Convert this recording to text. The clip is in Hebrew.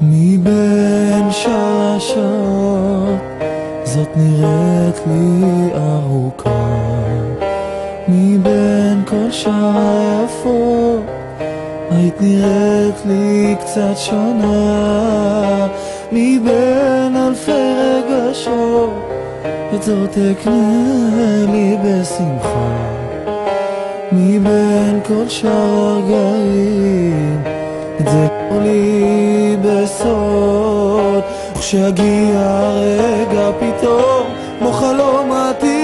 מבין שאר השעות זאת נראית לי ארוכה, מבין כל שאר היפות היית נראית לי קצת שונה, מבין אלפי רגשות את זאת תקנה לי בשמחה, מבין כל שאר הרגעים את זה קורא לי בסוד, וכשיגיע הרגע פתאום כמו חלום עתיד